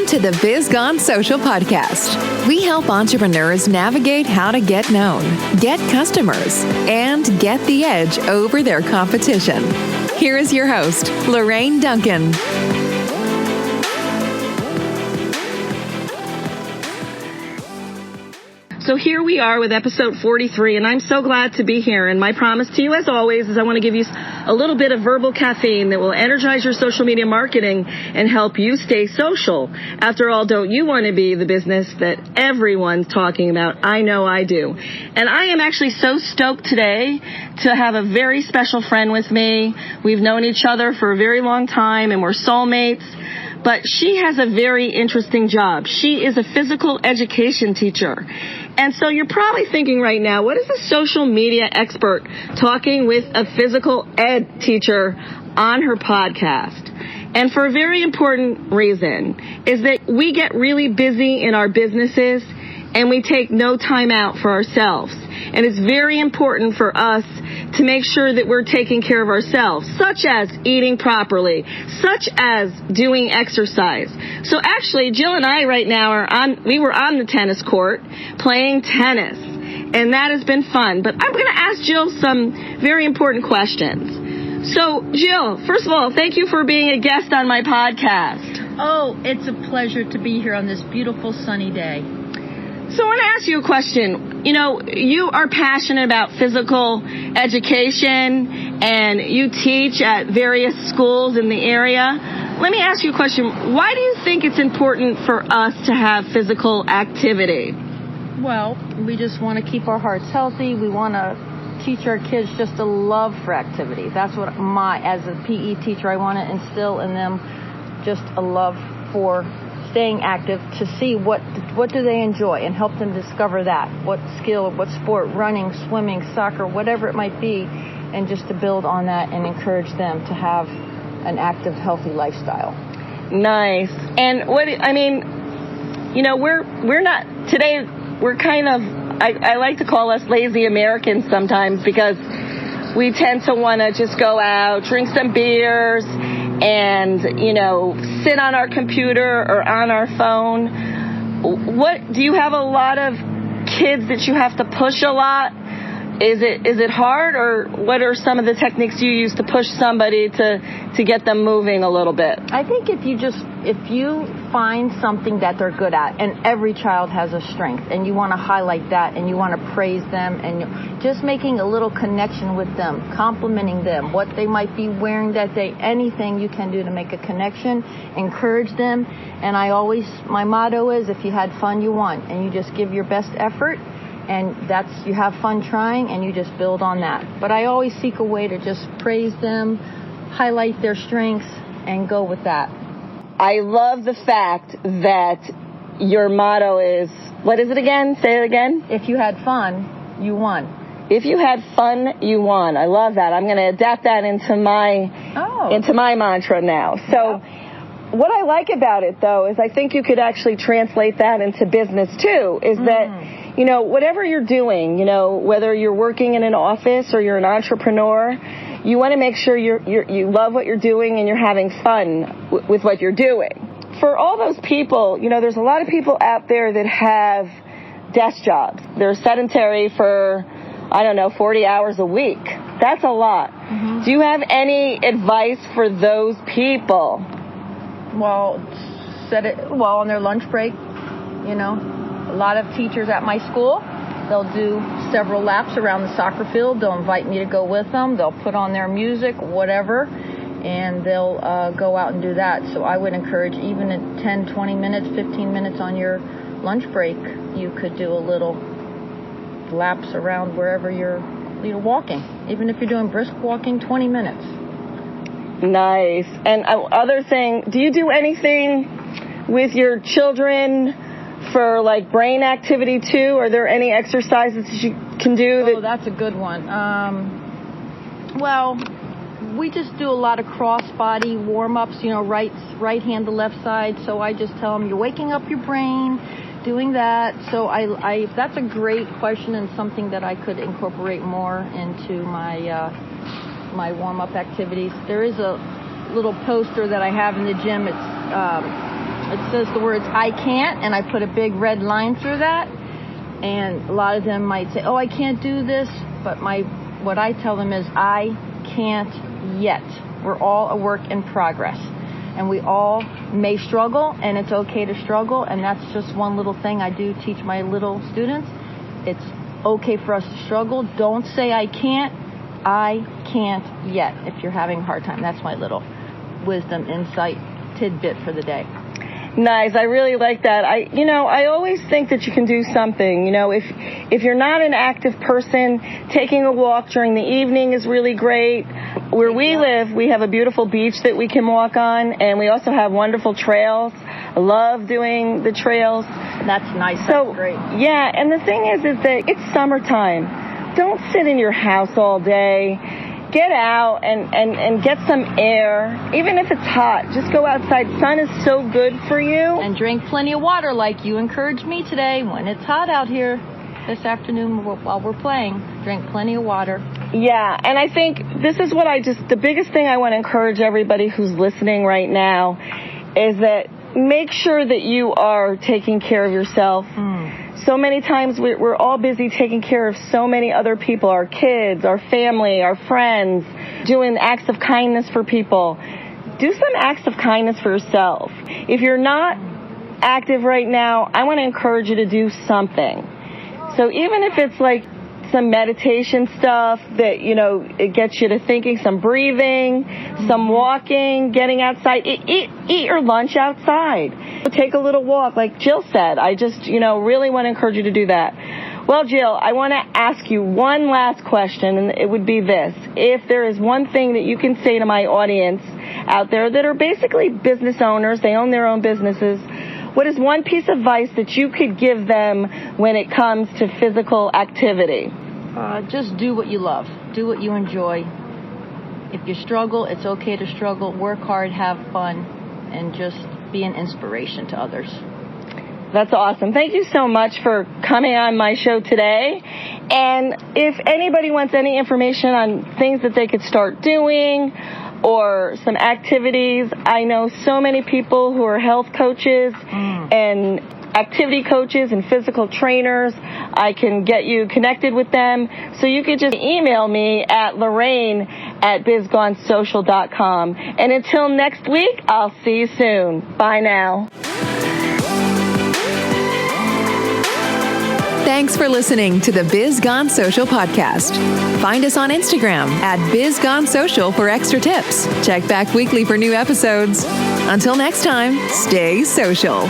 Welcome to the Biz Gone Social podcast. We help entrepreneurs navigate how to get known, get customers, and get the edge over their competition. Here is your host, Lorraine Duncan. So here we are with episode 43, and I'm so glad to be here. And my promise to you, as always, is I want to give you a little bit of verbal caffeine that will energize your social media marketing and help you stay social. After all, don't you want to be the business that everyone's talking about? I know I do. And I am actually so stoked today to have a very special friend with me. We've known each other for a very long time, and we're soulmates. But she has a very interesting job. She is a physical education teacher. And so you're probably thinking right now, what is a social media expert talking with a physical ed teacher on her podcast? And for a very important reason is that we get really busy in our businesses and we take no time out for ourselves. And it's very important for us to make sure that we're taking care of ourselves, such as eating properly, such as doing exercise. So actually, Jill and I right now we were on the tennis court playing tennis, and that has been fun. But I'm going to ask Jill some very important questions. So, Jill, first of all, thank you for being a guest on my podcast. Oh, it's a pleasure to be here on this beautiful sunny day. So I want to ask you a question. You know, you are passionate about physical education and you teach at various schools in the area. Let me ask you a question. Why do you think it's important for us to have physical activity? Well, we just want to keep our hearts healthy. We want to teach our kids just a love for activity. That's what as a PE teacher, I want to instill in them just a love for staying active, to see what do they enjoy and help them discover that, what skill, what sport, running, swimming, soccer, whatever it might be, and just to build on that and encourage them to have an active, healthy lifestyle. Nice. And we're not today. We're kind of, I like to call us lazy Americans sometimes, because we tend to want to just go out, drink some beers, and, sit on our computer or on our phone. What do you have a lot of kids that you have to push a lot? Is it hard, or what are some of the techniques you use to push somebody to get them moving a little bit? I think if you find something that they're good at, and every child has a strength, and you want to highlight that, and you want to praise them, and just making a little connection with them, complimenting them, what they might be wearing that day, anything you can do to make a connection, encourage them. And my motto is, if you had fun, you won, and you just give your best effort. And you have fun trying, and you just build on that. But I always seek a way to just praise them, highlight their strengths, and go with that. I love the fact that your motto is, what is it again? Say it again. If you had fun, you won. If you had fun, you won. I love that. I'm going to adapt that into my mantra now. So what I like about it, though, is I think you could actually translate that into business, too, is that whatever you're doing, whether you're working in an office or you're an entrepreneur, you want to make sure you love what you're doing and you're having fun with what you're doing. For all those people, there's a lot of people out there that have desk jobs. They're sedentary for, 40 hours a week. That's a lot. Mm-hmm. Do you have any advice for those people? Well, on their lunch break, A lot of teachers at my school, they'll do several laps around the soccer field. They'll invite me to go with them. They'll put on their music, whatever, and they'll go out and do that. So I would encourage, even at 10, 20 minutes, 15 minutes on your lunch break, you could do a little laps around wherever you're walking. Even if you're doing brisk walking, 20 minutes. Nice. And other thing, do you do anything with your children for like brain activity too? Are there any exercises that you can do? That's a good one. We just do a lot of cross-body warm-ups, right hand to left side. So I just tell them, you're waking up your brain, doing that. So that's a great question, and something that I could incorporate more into my warm-up activities. There is a little poster that I have in the gym. It's it says the words "I can't," and I put a big red line through that. And a lot of them might say, "Oh, I can't do this," but what I tell them is, "I can't yet." We're all a work in progress, and we all may struggle, and it's okay to struggle. And that's just one little thing I do teach my little students. It's okay for us to struggle. Don't say "I can't." I can't yet if you're having a hard time. That's my little wisdom, insight, tidbit for the day. Nice. I really like that. I always think that you can do something. If you're not an active person, taking a walk during the evening is really great. Where we live, we have a beautiful beach that we can walk on, and we also have wonderful trails. I love doing the trails. That's nice. That's great. Yeah, and the thing is that it's summertime. Don't sit in your house all day. Get out and get some air. Even if it's hot, just go outside. Sun is so good for you. And drink plenty of water like you encouraged me today when it's hot out here this afternoon while we're playing. Drink plenty of water. Yeah, and I think this is the biggest thing I want to encourage everybody who's listening right now is that make sure that you are taking care of yourself. So many times we're all busy taking care of so many other people, our kids, our family, our friends, doing acts of kindness for people. Do some acts of kindness for yourself. If you're not active right now, I want to encourage you to do something. So even if it's like some meditation stuff that, it gets you to thinking, some breathing, some walking, getting outside, eat your lunch outside. Take a little walk, like Jill said. I just, really want to encourage you to do that. Well, Jill, I want to ask you one last question, and it would be this. If there is one thing that you can say to my audience out there that are basically business owners, they own their own businesses, what is one piece of advice that you could give them when it comes to physical activity? Just do what you love. Do what you enjoy. If you struggle, it's okay to struggle. Work hard, have fun, and just be an inspiration to others. That's awesome. Thank you so much for coming on my show today. And if anybody wants any information on things that they could start doing or some activities, I know so many people who are health coaches and activity coaches and physical trainers. I can get you connected with them. So you could just email me at Lorraine@bizgonesocial.com. And until next week, I'll see you soon. Bye now. Thanks for listening to the Biz Gone Social podcast. Find us on Instagram @BizGoneSocial for extra tips. Check back weekly for new episodes. Until next time, stay social.